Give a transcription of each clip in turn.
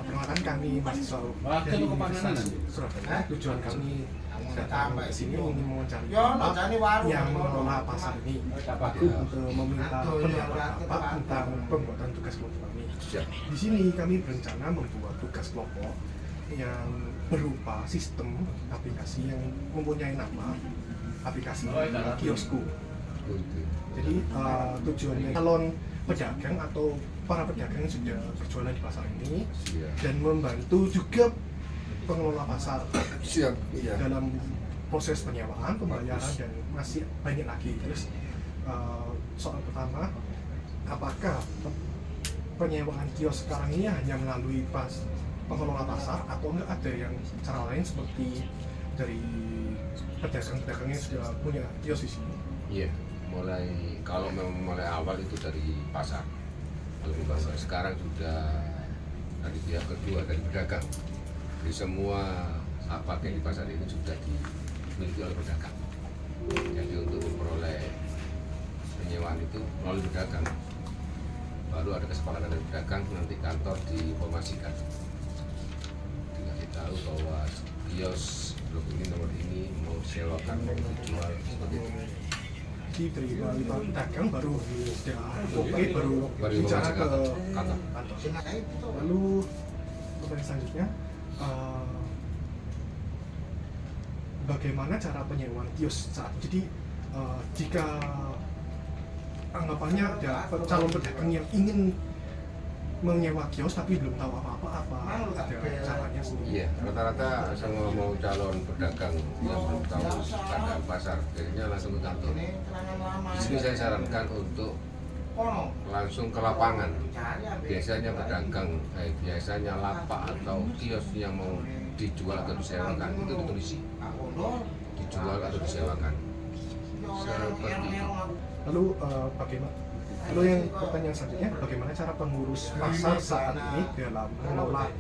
Perkenalkan kami mahasiswa dari Universitas Surabaya. Tujuan kami datang ke sini ingin mencari Bapak yang mengelola pasar ini untuk meminta pendapat Bapak tentang pembuatan tugas kelompok kami. Di sini kami berencana membuat tugas kelompok yang berupa sistem aplikasi yang mempunyai nama aplikasi kiosku. Jadi tujuannya calon pedagang atau para pedagang yang sudah berjualan di pasar ini dan membantu juga pengelola pasar dalam proses penyewaan, pembayaran dan masih banyak lagi. Terus soal pertama, apakah penyewaan kios sekarang ini hanya melalui pengelola pasar atau enggak ada yang cara lain seperti dari pedagang-pedagang yang sudah punya kios di sini? Iya, kalau memang mulai awal itu dari pasar. Sekarang sudah dari pihak kedua dari pedagang. Jadi semua apa yang di pasar ini sudah dimiliki oleh pedagang. Jadi untuk memperoleh penyewaan itu melalui pedagang. Baru ada kesepakatan dari pedagang, nanti kantor diinformasikan. Dikasih tahu bahwa kios blok ini nomor ini mau disewakan, mau dijual seperti itu. Dari pedagang baru sudah oke, baru bicara ke kantor. Lalu pertanyaan selanjutnya, bagaimana cara penyewaan kios saat jadi jika anggapannya ada calon pedagang yang ingin menyewa kios tapi belum tahu apa ada caranya sendiri? Iya, rata-rata semua mau calon pedagang yang belum tahu keadaan pasar, biasanya langsung ke kantor. Di sini saya sarankan untuk langsung ke lapangan. Biasanya pedagang, biasanya lapak atau kios yang mau dijual atau disewakan itu ditulis dijual atau disewakan. Seperti itu. Lalu bagaimana? Lalu yang pertanyaan selanjutnya, bagaimana cara pengurus pasar saat ini dalam mengelola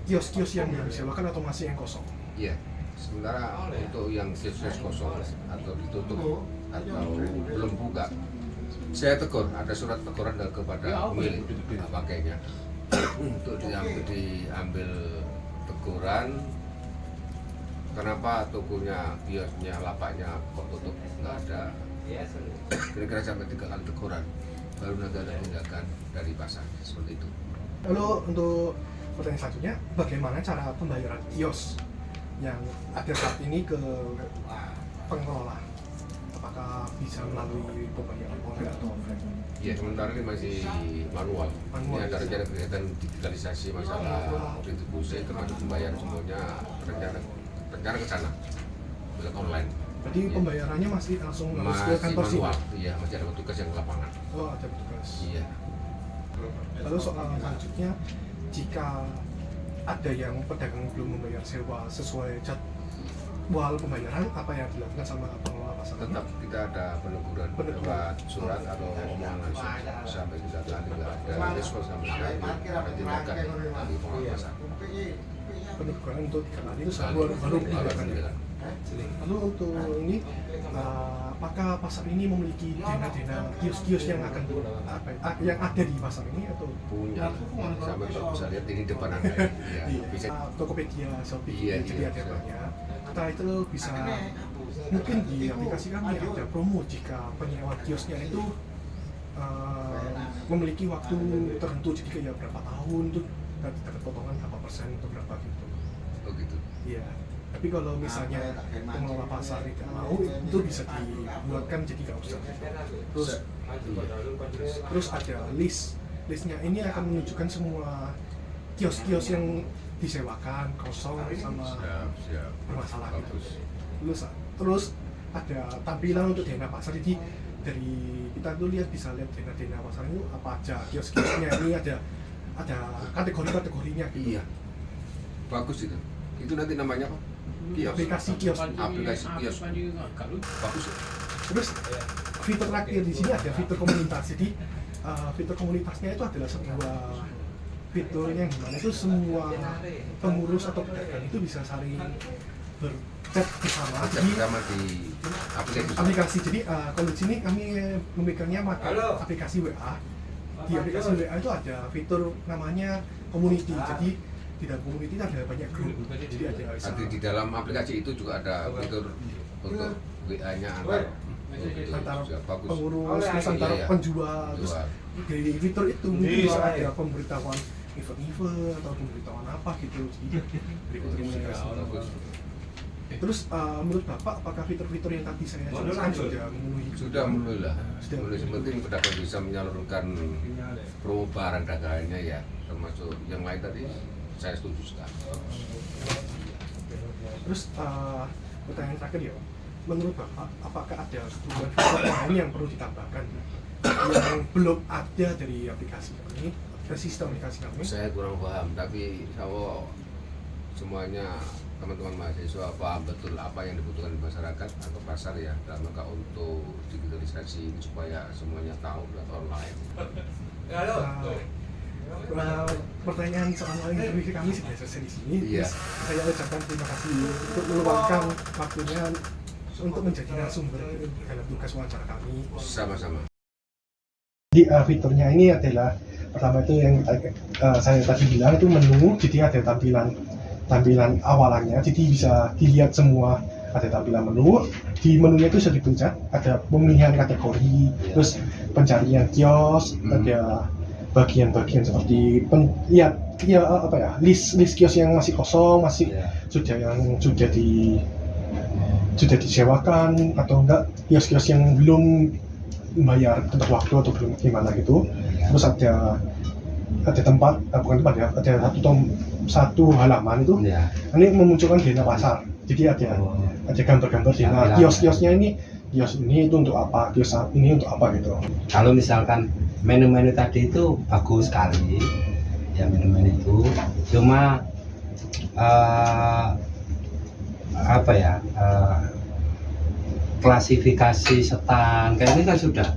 kios-kios yang belum disewakan atau masih yang kosong? Iya, sementara untuk yang kios kosong atau ditutup atau belum buka, saya tegur, ada surat teguran kepada pemilik pakainya untuk diambil teguran. Kenapa tokonya, kiosnya, lapaknya kok tutup, nggak ada. Kira-kira sampai 3 kali teguran, baru nanti ada tindakan dari pasar, seperti itu. Lalu untuk pertanyaan selanjutnya, bagaimana cara pembayaran kios yang ada saat ini ke pengelola? Apakah bisa melalui pembayaran online atau offline? Ya, sementara ini masih manual. Ini ada rencana kegiatan digitalisasi masalah distribusi, termasuk pembayaran semuanya rencana ke sana, bisa online. Jadi pembayarannya masih langsung harus ke Masih kantor sih? manual, iya, masih ada petugas yang ke lapangan. Oh, ada petugas. Iya. Lalu soal selanjutnya, jika ada yang pedagang belum membayar sewa sesuai jadwal pembayaran, apa yang dilakukan sama pengelola pasar? Tetap kita ada peneguran lewat surat atau omongan langsung sampai kita tadi nggak ada respon sama sekali, ada tindakan dari pengelola pasar. Peneguran untuk 3 kali itu baru dilakukan. Lalu untuk ini, apakah pasar ini memiliki dena-dena kios-kios yang akan yang ada di pasar ini atau punya? Sampai kalau bisa lihat ini depan anda ya, bisa. Tokopedia, Shopee, Iya, jadi ada banyak. Kita itu bisa mungkin di aplikasi kami ada promo jika penyewa kiosnya itu memiliki waktu tertentu, jadi kayak berapa tahun tuh dapat potongan berapa persen atau berapa gitu. Oh gitu. Iya. Tapi kalau misalnya pengelola pasar tidak mau, itu bisa dibuatkan jadi nggak usah. Terus ada listnya ini akan menunjukkan semua kios-kios yang disewakan, kosong sama bermasalah gitu. Terus ada tampilan untuk dana pasar, jadi dari kita tuh bisa lihat dana pasar itu apa aja kios-kiosnya, ini ada kategori-kategorinya gitu. Iya. Bagus itu. Itu nanti namanya apa? Kios. Aplikasi kios. Bagus ya. Terus fitur terakhir di sini ada fitur komunitas. Jadi fitur komunitasnya itu adalah sebuah fitur yang dimana itu semua pengurus atau pedagang itu bisa saling berchat bersama di aplikasi. Jadi kalau di sini kami memegangnya pakai aplikasi WA. di aplikasi WA itu ada fitur namanya community. Jadi di dalam community itu ada banyak grup. Jadi ada Nanti di dalam aplikasi itu juga ada fitur untuk WA-nya antar bagus. pengurus, terus antar Iya. penjual. Terus di fitur itu mungkin bisa ada pemberitahuan event-event atau pemberitahuan apa gitu. Jadi dari fitur komunikasi. Bagus. Terus menurut Bapak apakah fitur-fitur yang tadi saya jelaskan sudah memenuhi? Sudah alhamdulillah. Sudah. Yang penting pedagang bisa menyalurkan promo barang dagangannya ya, termasuk yang lain tadi saya setuju sekali. Terus pertanyaan terakhir ya, Pak. Menurut Bapak apakah ada kebutuhan fitur lain yang perlu ditambahkan yang belum ada dari aplikasi kami, dari sistem aplikasi kami? Saya kurang paham, tapi saya semuanya teman-teman mahasiswa paham betul apa yang dibutuhkan di masyarakat atau pasar ya, dalam rangka untuk digitalisasi ini supaya semuanya tahu lewat online. Pertanyaan soal lain dari kami sudah selesai di sini. Iya. Terus saya ucapkan terima kasih untuk meluangkan waktunya untuk menjadi narasumber dalam tugas wawancara kami. Sama-sama. Jadi fiturnya ini adalah pertama itu yang saya tadi bilang itu menu, jadi ada tampilan awalannya, jadi bisa dilihat semua, ada tampilan menu. Di menunya itu bisa dipencet, ada pemilihan kategori, terus pencarian kios, ada bagian-bagian seperti list kios yang masih kosong, sudah disewakan atau enggak, kios-kios yang belum membayar tepat waktu atau belum gimana gitu. Terus ada tempat, bukan tempat ya, ada satu halaman itu ini memunculkan dena pasar. Jadi ada gambar-gambar dena kios-kiosnya ini, kios ini itu untuk apa, kios ini untuk apa gitu. Kalau misalkan menu-menu tadi itu bagus sekali ya, menu-menu itu cuma klasifikasi setan kayak ini kan sudah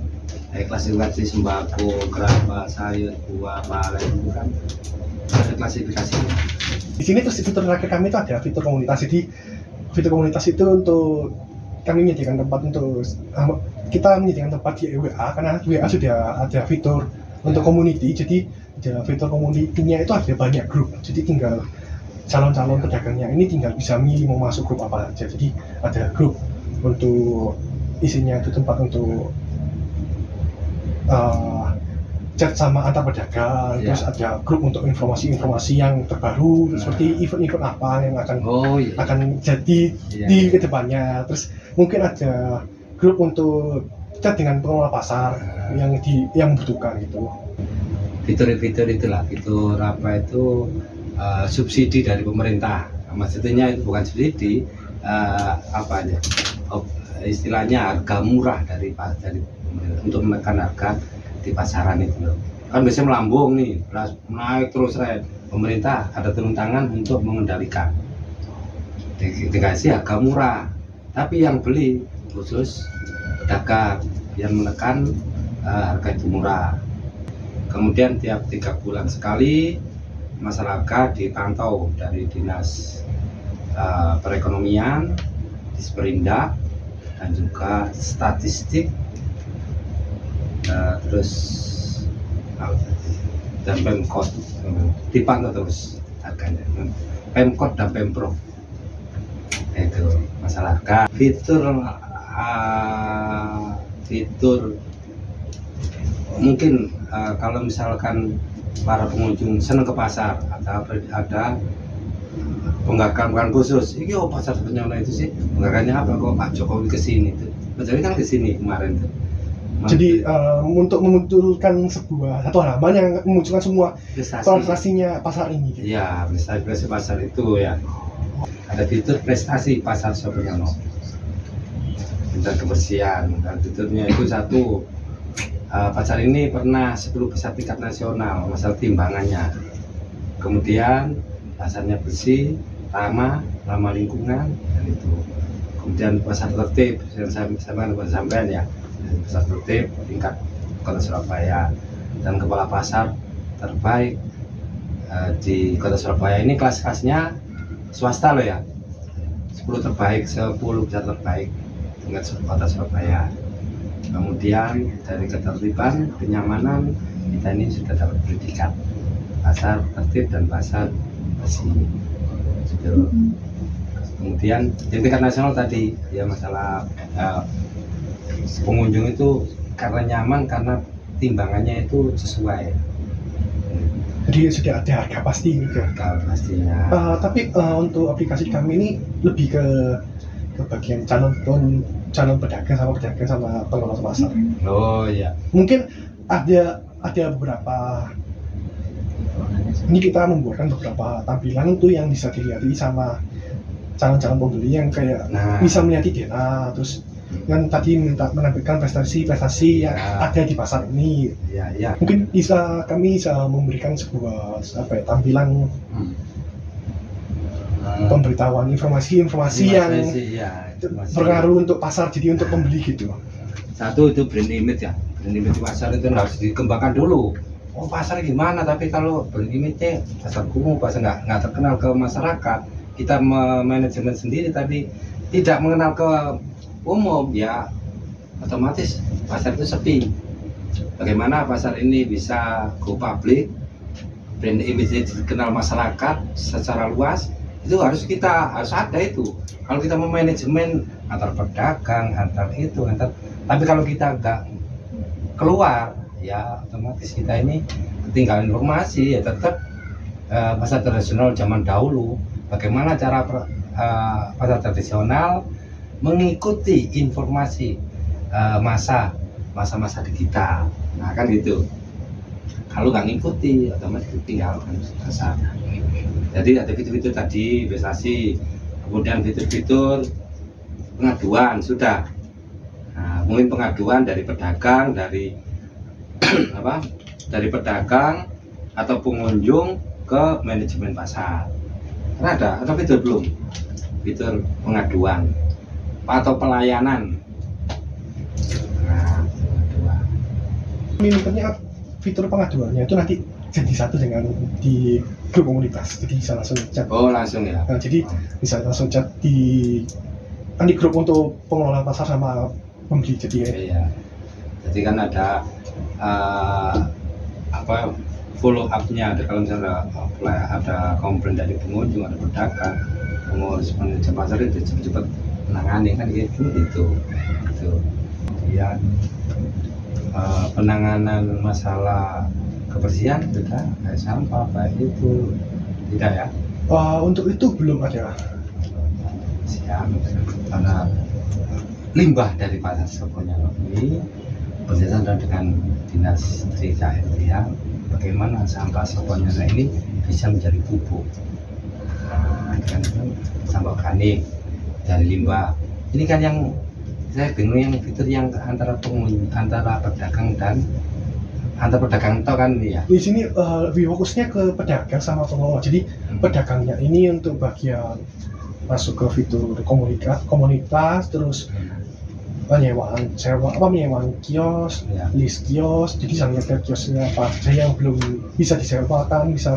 klasifikasi sembako, gerabah, sayur, buah, palen itu kan ada klasifikasi. Di sini terus fitur terakhir kami itu ada fitur komunitas. Jadi fitur komunitas itu untuk kami menyediakan tempat untuk kita menyediakan tempat di WA, karena WA sudah ada fitur untuk community. Jadi ada fitur community-nya itu ada banyak grup. Jadi tinggal calon-calon pedagangnya ini tinggal bisa milih mau masuk grup apa saja. Jadi ada grup untuk isinya itu tempat untuk chat sama antar pedagang, terus ada grup untuk informasi-informasi yang terbaru seperti event-event apa yang akan jadi di kedepannya. Terus mungkin ada grup untuk chat dengan pengelola pasar yang membutuhkan gitu. Fitur-fitur itulah, fitur apa itu subsidi dari pemerintah. Maksudnya itu bukan subsidi, istilahnya harga murah dari pemerintah untuk menekan harga di pasaran itu loh. Kan biasanya melambung nih, naik terus pemerintah ada turun tangan untuk mengendalikan. Dikasih harga murah, tapi yang beli khusus pedagang biar menekan harga itu murah. Kemudian tiap 3 bulan sekali masyarakat dipantau dari dinas perekonomian, Disperindak, dan juga statistik, terus dan Pemkot dipantau terus harganya, Pemkot dan Pemprov itu masyarakat. Fitur mungkin kalau misalkan para pengunjung senang ke pasar atau ada penggagaan khusus, ini pasar sebenarnya itu sih penggagaannya apa kok Pak Jokowi kesini tuh, Pak Jokowi kan kesini kemarin tuh. Jadi untuk memunculkan satu halaman yang memunculkan semua prestasinya pasar ini gitu. Iya, prestasi pasar itu ya. Ada fitur prestasi pasar Sobrano, tentang kebersihan, dan fiturnya itu satu, pasar ini pernah 10 besar tingkat nasional masalah timbangannya. Kemudian pasarnya bersih, ramah lingkungan, dan itu. Kemudian pasar tertib, yang saya sampaikan ya, pasar tertib tingkat Kota Surabaya, dan kepala pasar terbaik di Kota Surabaya ini kelas-kelasnya swasta loh ya, 10 besar terbaik tingkat Kota Surabaya. Kemudian dari ketertiban, kenyamanan, kita ini sudah dapat predikat pasar tertib dan pasar bersih. Gitu. Kemudian di tingkat nasional tadi ya masalah pengunjung itu karena nyaman karena timbangannya itu sesuai. Jadi sudah ada harga pasti gitu. Pastinya. Tapi untuk aplikasi kami ini lebih ke bagian calon pedagang sama pengelola pasar. Oh iya. Mungkin ada beberapa, ini kita membuatkan beberapa tampilan tuh yang bisa dilihat sama calon-calon pembeli yang kayak bisa melihat Dena, terus yang tadi minta menampilkan prestasi yang ada di pasar ini. Ya. Mungkin kami bisa memberikan sebuah tampilan pemberitahuan informasi yang berpengaruh untuk pasar, jadi untuk pembeli gitu. Satu itu brand image ya. Brand image pasar itu harus dikembangkan dulu. Oh pasar gimana? Tapi kalau brand image-nya pasar kumuh, pasar nggak terkenal ke masyarakat. Kita manajemen sendiri tapi tidak mengenal ke umum, ya otomatis pasar itu sepi. Bagaimana pasar ini bisa go public, brand image dikenal masyarakat secara luas, itu harus ada itu. Kalau kita memanajemen antar pedagang, tapi kalau kita nggak keluar, ya otomatis kita ini ketinggalan informasi. Ya tetap pasar tradisional zaman dahulu. Bagaimana cara pasar tradisional mengikuti informasi masa digital. Nah kan gitu. Kalau nggak ngikuti, otomatis ketinggalan pasar. Jadi ada fitur-fitur tadi, investasi, kemudian fitur-fitur pengaduan sudah. Nah, mungkin pengaduan dari pedagang, dari dari pedagang atau pengunjung ke manajemen pasar. Karena ada atau fitur belum? Fitur pengaduan atau pelayanan. Nah, pengaduan. Minimnya fitur pengaduannya itu nanti jadi satu dengan di grup komunitas, jadi bisa langsung chat. Oh langsung ya. Nah, jadi bisa langsung chat di grup untuk pengelola pasar sama pembeli. Jadi iya. Jadi kan ada follow up-nya, ada kalau misalnya ada komplain dari pengunjung, ada pedagang, pengurus manajemen pasar itu cepat menangani kan gitu. Kemudian penanganan masalah kebersihan sudah, kayak sampah baik itu tidak ya? Untuk itu belum ada. Siap, karena limbah dari pasar Seponya ini bekerjasama dengan dinas 3R ya, bagaimana sampah Seponya ini bisa menjadi pupuk. Kan sampah organik dari limbah. Ini kan yang saya bingung yang fitur yang antara pedagang dan antar pedagang itu kan ya. Di sini lebih fokusnya ke pedagang sama pengelola. Jadi pedagangnya ini untuk bagian masuk ke fitur komunitas, terus penyewaan kios, list kios. Jadi saya lihat kiosnya apa aja yang belum bisa disewakan, bisa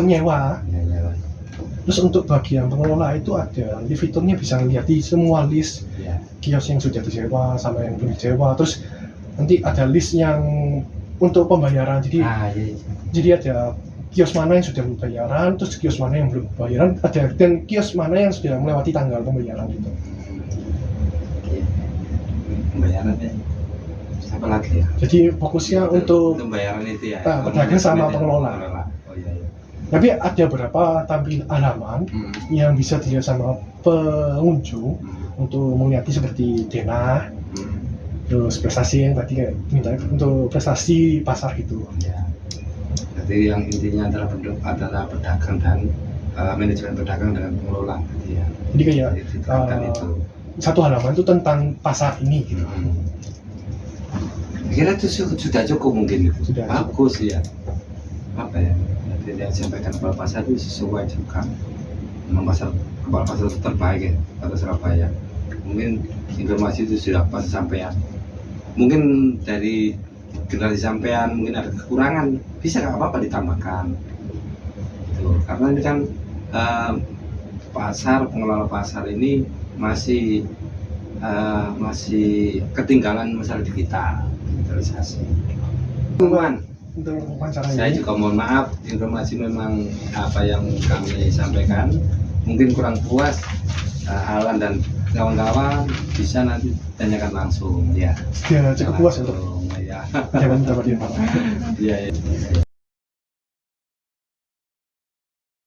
menyewa. Terus untuk bagian pengelola itu ada di fiturnya bisa lihat di semua list kios yang sudah disewa sama yang belum disewa. Terus nanti ada list yang untuk pembayaran, jadi ada kios mana yang sudah pembayaran, terus kios mana yang belum pembayaran, dan kios mana yang sudah melewati tanggal pembayaran gitu. Pembayaran ya, apa lagi ya? Jadi fokusnya untuk pembayaran itu ya. pedagang sama pengelola. Oh iya. Tapi ada beberapa tampil halaman yang bisa dilihat sama pengunjung untuk melihat seperti Dena. Terus prestasi yang tadi kayak minta untuk prestasi pasar gitu. Ya. Jadi yang intinya antara pedagang dan manajemen pedagang dengan pengelola gitu ya. Jadi kayak itu. Satu halaman itu tentang pasar ini gitu. Kira itu sudah cukup mungkin itu. Sudah bagus ya. Apa ya? Jadi yang disampaikan kepala pasar itu sesuai juga. Memang kepala pasar terbaik ya, Kota Surabaya. Mungkin informasi itu sudah pas sampean. Mungkin dari generasi sampean mungkin ada kekurangan, bisa nggak apa-apa ditambahkan. Gitu. Karena ini kan pengelola pasar ini masih ketinggalan masalah digitalisasi. Teman, untuk wawancara saya ini. juga mohon maaf, informasi memang apa yang kami sampaikan mungkin kurang puas. Alan dan kawan-kawan bisa nanti tanyakan langsung ya. Ya cukup puas untuk ya. yang mendapat informasi. Ya, ya.